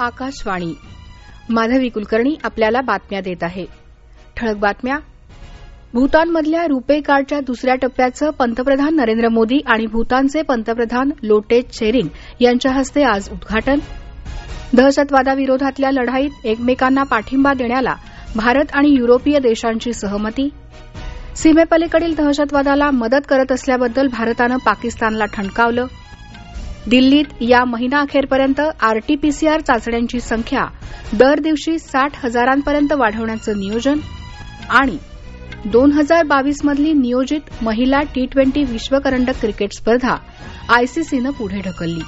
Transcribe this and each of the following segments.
आकाशवाणी. माधवी कुलकर्णी आपल्याला बातम्या देत आहे. ठळक बातम्या. भूतानमधल्या रुपे कार्डच्या दुसऱ्या टप्प्याचं पंतप्रधान नरेंद्र मोदी आणि भूतानचे पंतप्रधान लोटे त्शेरिंग यांच्या हस्ते आज उद्घाटन. दहशतवादाविरोधातल्या लढाईत एकमेकांना पाठिंबा देण्याला भारत आणि युरोपीय देशांची सहमती. सीमेपलीकडील दहशतवादाला मदत करत असल्याबद्दल भारतानं पाकिस्तानला ठणकावलं. दिल्लीत या महिनाअखेरपर्यंत आरटीपीसीआर चाचण्यांची संख्या दर दिवशी 60,000पर्यंत वाढवण्याचं नियोजन. आणि 2022 मधली नियोजित महिला T20 विश्वकरंडक क्रिकेट स्पर्धा आयसीसीनं पुढे ढकलली.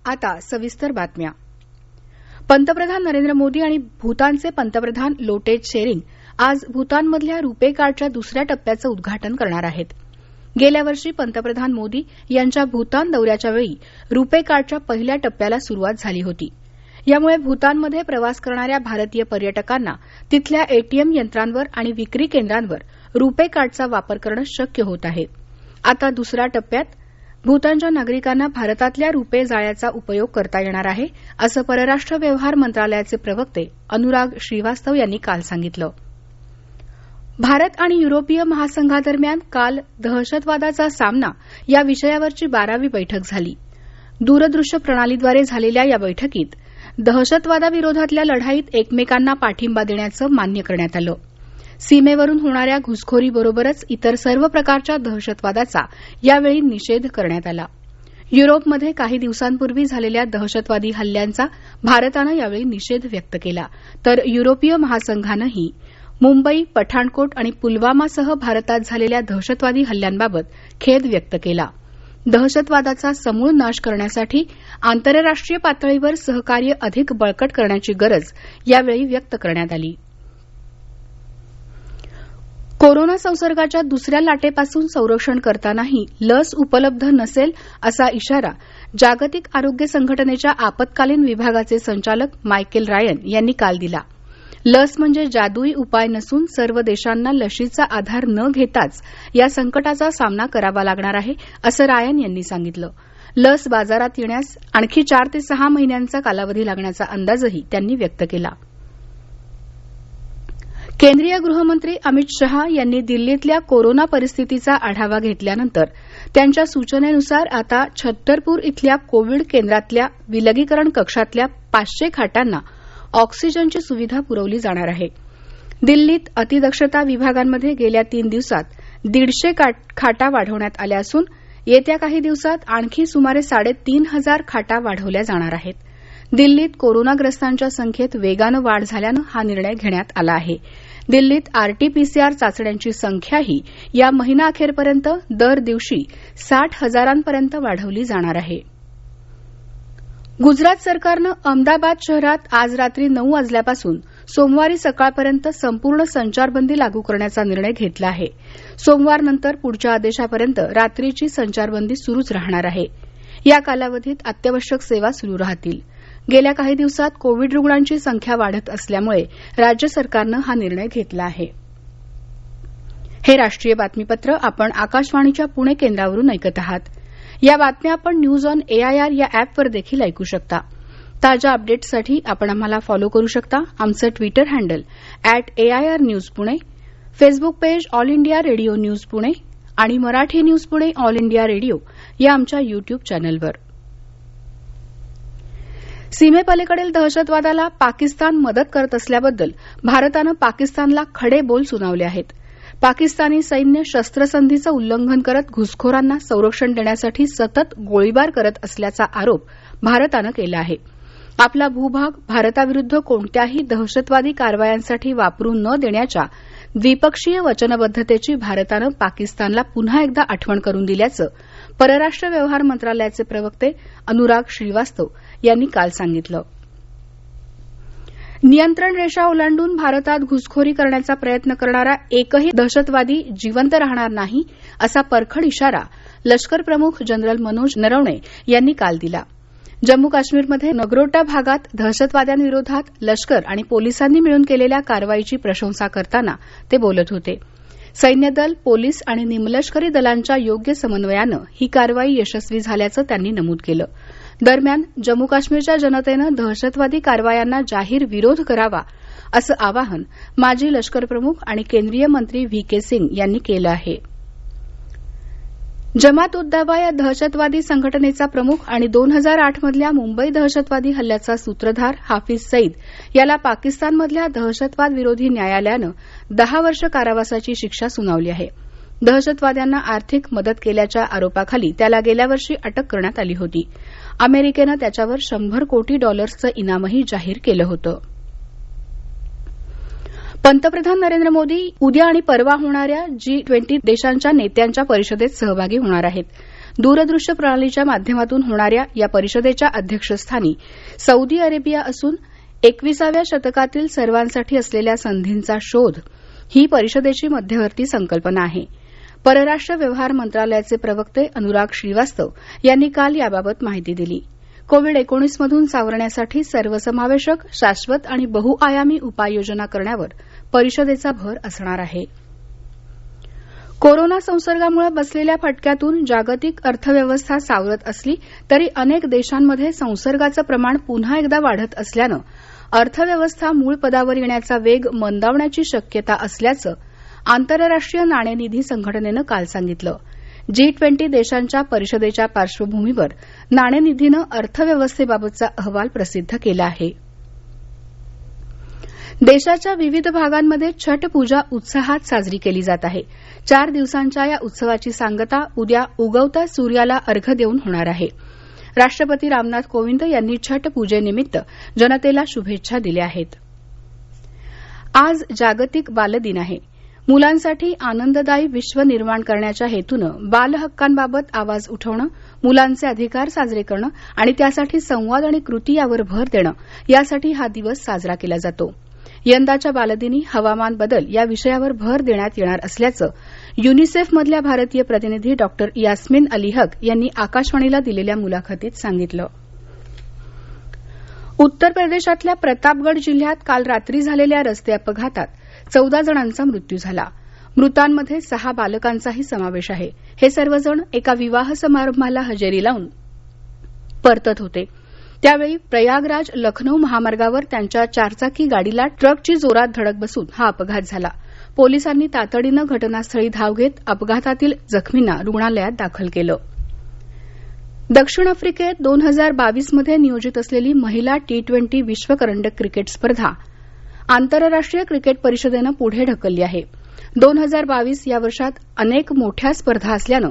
आता सविस्तर बातम्या. पंतप्रधान नरेंद्र मोदी आणि भूतानचे पंतप्रधान लोटे त्शेरिंग आज भूतानमधल्या रुपे कार्डच्या दुसऱ्या टप्प्याचं उद्घाटन करणार आहेत. गेल्या वर्षी पंतप्रधान मोदी यांच्या भूतान दौऱ्याच्या वेळी रुपे कार्डच्या पहिल्या टप्प्याला सुरुवात झाली होती. यामुळे भूतानमध्ये प्रवास करणाऱ्या भारतीय पर्यटकांना तिथल्या एटीएम यंत्रांवर आणि विक्री केंद्रांवर रुपे कार्डचा वापर करणं शक्य होत आहे. आता दुसऱ्या टप्प्यात भूतानच्या नागरिकांना भारतातल्या रुपे जाळ्याचा उपयोग करता येणार आहे, असं परराष्ट्र व्यवहार मंत्रालयाचे प्रवक्ते अनुराग श्रीवास्तव यांनी काल सांगितलं. भारत आणि युरोपीय महासंघादरम्यान काल दहशतवादाचा सामना या विषयावरची 12वी बैठक झाली. दूरदृश्य प्रणालीद्वारे झालेल्या या बैठकीत दहशतवादाविरोधातल्या लढाईत एकमेकांना पाठिंबा देण्याचं मान्य करण्यात आलं. सीमेवरून होणाऱ्या घुसखोरीबरोबरच इतर सर्व प्रकारच्या दहशतवादाचा यावेळी निषेध करण्यात आला. युरोपमध्ये काही दिवसांपूर्वी झालेल्या दहशतवादी हल्ल्यांचा भारतानं यावेळी निषेध व्यक्त केला. तर युरोपीय महासंघानंही मुंबई, पठाणकोट आणि पुलवामासह भारतात झालेल्या दहशतवादी हल्ल्यांबाबत खेद व्यक्त केला. दहशतवादाचा समूळ नाश करण्यासाठी आंतरराष्ट्रीय पातळीवर सहकार्य अधिक बळकट करण्याची गरज यावेळी व्यक्त करण्यात आली. कोरोना संसर्गाच्या दुसऱ्या लाटेपासून संरक्षण करतानाही लस उपलब्ध नसेल असा इशारा जागतिक आरोग्य संघटनेच्या आपत्कालीन विभागाचे संचालक मायकेल रायन यांनी काल दिला. लस म्हणजे जादुई उपाय नसून सर्व देशांना लशीचा आधार न घेताच या संकटाचा सामना करावा लागणार आहे, असं रायन यांनी सांगितलं. लस बाजारात येण्यास आणखी 4 ते 6 महिन्यांचा कालावधी लागण्याचा अंदाजही त्यांनी व्यक्त केला. केंद्रीय गृहमंत्री अमित शहा यांनी दिल्लीतल्या कोरोना परिस्थितीचा आढावा घेतल्यानंतर त्यांच्या सूचनेनुसार आता छत्तरपूर इथल्या कोविड केंद्रातल्या विलगीकरण कक्षातल्या 500 खाटांना ऑक्सिजनची सुविधा पुरवली जाणार आहे. दिल्लीत अतिदक्षता विभागांमध्ये गेल्या 3 दिवसात 150 खाटा वाढवण्यात आल्या असून येत्या काही दिवसात आणखी सुमारे 3,500 खाटा वाढवल्या जाणार आहेत. दिल्लीत कोरोनाग्रस्तांच्या संख्येत वेगानं वाढ झाल्यानं हा निर्णय घेण्यात आला आहे. दिल्लीत आरटीपीसीआर चाचण्यांची संख्याही या महिनाअखेरपर्यंत दर दिवशी 60,000पर्यंत वाढवली जाणार आहे. गुजरात सरकारनं अहमदाबाद शहरात आज रात्री 9 वाजल्यापासून सोमवारी सकाळपर्यंत संपूर्ण संचारबंदी लागू करण्याचा निर्णय घेतला आहे. सोमवारनंतर पुढच्या आदेशापर्यंत रात्रीची संचारबंदी सुरूच राहणार आहे. या कालावधीत अत्यावश्यक सेवा सुरू राहतील. गेल्या काही दिवसात कोविड रुग्णांची संख्या वाढत असल्यामुळे राज्य सरकारनं हा निर्णय घेतला आहे. हे राष्ट्रीय बातमीपत्र आपण आकाशवाणीच्या पुणे केंद्रावरून ऐकत आहात. या बातम्या आपण न्यूज ऑन एआयआर या ऍपवर देखील ऐकू शकता. ताज्या अपडेट्ससाठी आपण आम्हाला फॉलो करू शकता. आमचं Twitter handle @AIRNews Pune, Facebook page All India Radio news Pune आणि Marathi news Pune All India Radio या आमच्या युट्यूब चॅनलवर. सीमेपलीकडील दहशतवादाला पाकिस्तान मदत करत असल्याबद्दल भारतानं पाकिस्तानला खडे बोल सुनावले आहेत. पाकिस्तानी सैन्य शस्त्रसंधीचं उल्लंघन करत घुसखोरांना संरक्षण देण्यासाठी सतत गोळीबार करत असल्याचा आरोप भारतानं केला आहे. आपला भूभाग भारताविरुद्ध कोणत्याही दहशतवादी कारवायांसाठी वापरू न देण्याच्या द्विपक्षीय वचनबद्धतेची भारतानं पाकिस्तानला पुन्हा एकदा आठवण करून दिल्याचं परराष्ट्र व्यवहार मंत्रालयाचे प्रवक्ते अनुराग श्रीवास्तव यांनी काल सांगितलं. नियंत्रण रेषा ओलांडून भारतात घुसखोरी करण्याचा प्रयत्न करणारा एकही दहशतवादी जिवंत राहणार नाही, असा परखड इशारा लष्कर प्रमुख जनरल मनोज नरवणे यांनी काल दिला. जम्मू काश्मीरमध्ये नगरोटा भागात दहशतवाद्यांविरोधात लष्कर आणि पोलिसांनी मिळून केलेल्या कारवाईची प्रशंसा करताना ते बोलत होते. सैन्य दल, पोलीस आणि निमलष्करी दलांच्या योग्य समन्वयानं ही कारवाई यशस्वी झाल्याचं त्यांनी नमूद केलं. दरम्यान जम्मू काश्मीरच्या जनतेनं दहशतवादी कारवायांना जाहीर विरोध करावा असं आवाहन माजी लष्कर प्रमुख आणि केंद्रीय मंत्री व्ही के सिंग यांनी केलं आहे. जमात उद दावा या दहशतवादी संघटनेचा प्रमुख आणि 2008 मधल्या मुंबई दहशतवादी हल्ल्याचा सूत्रधार हाफिज सईद याला पाकिस्तानमधल्या दहशतवाद विरोधी न्यायालयानं 10 वर्ष कारावासाची शिक्षा सुनावली आहे. दहशतवाद्यांना आर्थिक मदत केल्याच्या आरोपाखाली त्याला गेल्या वर्षी अटक करण्यात आली होती. अमेरिकेनं त्याच्यावर $100 कोटी इनामही जाहीर केलं होतं. पंतप्रधान नरेंद्र मोदी उद्या आणि परवा होणाऱ्या G20 देशांच्या नेत्यांच्या परिषदेत सहभागी होणार आहेत. दूरदृश्य प्रणालीच्या माध्यमातून होणाऱ्या या परिषदेच्या अध्यक्षस्थानी सौदी अरेबिया असून 21व्या शतकातील सर्वांसाठी असलेल्या संधींचा शोध ही परिषदेची मध्यवर्ती संकल्पना आहे. परराष्ट्र व्यवहार मंत्रालयाचे प्रवक्ते अनुराग श्रीवास्तव यांनी काल याबाबत माहिती दिली. कोविड-19 मधून सावरण्यासाठी सर्वसमावेशक, शाश्वत आणि बहुआयामी उपाययोजना करण्यावर परिषदेचा भर असणार आहे. कोरोना संसर्गामुळे बसलेल्या फटक्यातून जागतिक अर्थव्यवस्था सावरत असली तरी अनेक देशांमध्ये संसर्गाचं प्रमाण पुन्हा एकदा वाढत असल्यानं अर्थव्यवस्था मूळ पदावर येण्याचा वेग मंदावण्याची शक्यता असल्याचं आंतरराष्ट्रीय नाणेनिधी संघटनेनं काल सांगितलं. G20 देशांच्या परिषदेच्या पार्श्वभूमीवर नाणेनिधीनं अर्थव्यवस्थेबाबतचा अहवाल प्रसिद्ध केला आहे. देशाच्या विविध भागांमध्ये छठ पूजा उत्साहात साजरी केली जात आहे. 4 दिवसांच्या या उत्सवाची सांगता उद्या उगवत्या सूर्याला अर्घ्य देऊन होणार आहे. राष्ट्रपती रामनाथ कोविंद यांनी छठ पूजेनिमित्त जनतेला शुभेच्छा दिल्या आहेत. आज जागतिक बालदिन आहे. मुलांसाठी आनंददायी विश्व निर्माण करण्याच्या हेतूनं बाल हक्कांबाबत आवाज उठवणं, मुलांचे अधिकार साजरे करणं आणि त्यासाठी संवाद आणि कृती यावर भर देणं यासाठी हा दिवस साजरा केला जातो. यंदाच्या बालदिनी हवामान बदल या विषयावर भर देण्यात येणार असल्याचं युनिसेफमधल्या भारतीय प्रतिनिधी डॉक्टर यास्मिन अली हक यांनी आकाशवाणीला दिलेल्या मुलाखतीत सांगितलं. उत्तर प्रदेशातल्या प्रतापगड जिल्ह्यात काल रात्री झालेल्या रस्ते अपघातात 14 जणांचा मृत्यू झाला. मृतांमध्ये 6 बालकांचाही समावेश आहे. हे सर्वजण एका विवाह समारंभाला हजेरी लावून परतत होते. त्यावेळी प्रयागराज लखनौ महामार्गावर त्यांच्या 4चाकी गाडीला ट्रकची जोरात धडक बसून हा अपघात झाला. पोलिसांनी तातडीनं घटनास्थळी धाव घेत अपघातातील जखमींना रुग्णालयात दाखल केलं. दक्षिण आफ्रिकेत 2022 मध्ये नियोजित असलेली महिला T20 विश्वकरंडक क्रिकेट स्पर्धा आंतरराष्ट्रीय क्रिकेट परिषदेनं पुढे ढकलली आहे. 2022 या वर्षात अनेक मोठ्या स्पर्धा असल्यानं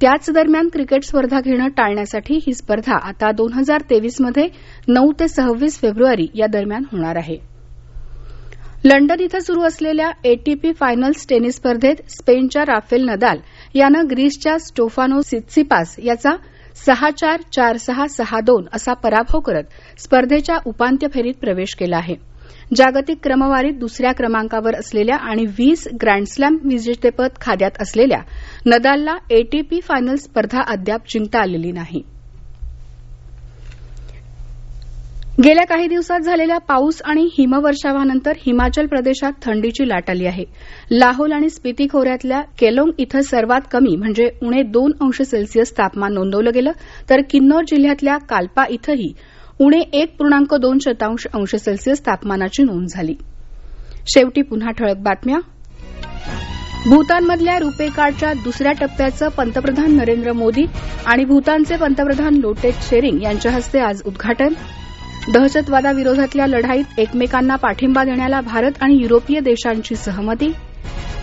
त्याच दरम्यान क्रिकेट स्पर्धा घेणं टाळण्यासाठी ही स्पर्धा आता 2023 मध्ये 9 ते 26 फेब्रुवारी या दरम्यान होणार आहे. लंडन इथं सुरू असलेल्या ATP फायनल्स टेनिस स्पर्धेत स्पेनच्या राफेल नदाल यानं ग्रीसच्या स्टेफानोस सित्सिपास याचा 6-4, 4-6, 6-2 असा पराभव करत स्पर्धेच्या उपांत्य फेरीत प्रवेश केला आहे. जागतिक क्रमवारीत दुसऱ्या क्रमांकावर असलेल्या आणि 20 ग्रँडस्लॅम विजेतेपद खात्यात असलेल्या नदालला ATP फायनल्स स्पर्धा अद्याप जिंकता आलेली नाही. गेल्या काही दिवसात झालेल्या पाऊस आणि हिमवर्षावानंतर हिमाचल प्रदेशात थंडीची लाट आली आहे. लाहोल आणि स्पिती खोऱ्यातल्या केलोंग इथं सर्वात कमी म्हणजे उणे 2 अंश सेल्सिअस तापमान नोंदवलं गेलं तर किन्नौर जिल्ह्यातल्या काल्पा इथंही उणे 1.2 अंश सेल्सिअस तापमानाची नोंद झाली. शेवटी पुन्हा ठळक बातम्या. भूतानमधल्या रुपे कार्डच्या दुसऱ्या टप्प्याचं पंतप्रधान नरेंद्र मोदी आणि भूतानचे पंतप्रधान लोटे त्शेरिंग यांच्या हस्ते आज उद्घाटन. दहशतवादाविरोधातल्या लढाईत एकमेकांना पाठिंबा देण्याला भारत आणि युरोपीय देशांची सहमती.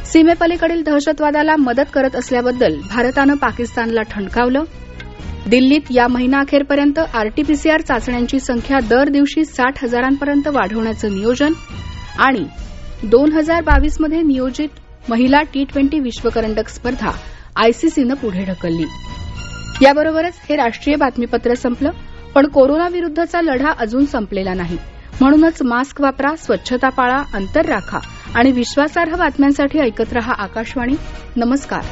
सीमेपलीकडील दहशतवादाला मदत करत असल्याबद्दल भारतानं पाकिस्तानला ठणकावलं. दिल्लीत या महिनाअखेरपर्यंत RT-PCR चाचण्यांची संख्या दर दिवशी 60,000पर्यंत वाढवण्याचं नियोजन. आणि 2022 मध्ये नियोजित महिला T20 विश्वकरंडक स्पर्धा ICCनं पुढे ढकलली. याबरोबरच हे राष्ट्रीय बातमीपत्र संपलं. पण कोरोनाविरुद्धचा लढा अजून संपलेला नाही. म्हणूनच मास्क वापरा, स्वच्छता पाळा, अंतर राखा आणि विश्वासार्ह बातम्यांसाठी ऐकत रहा आकाशवाणी. नमस्कार.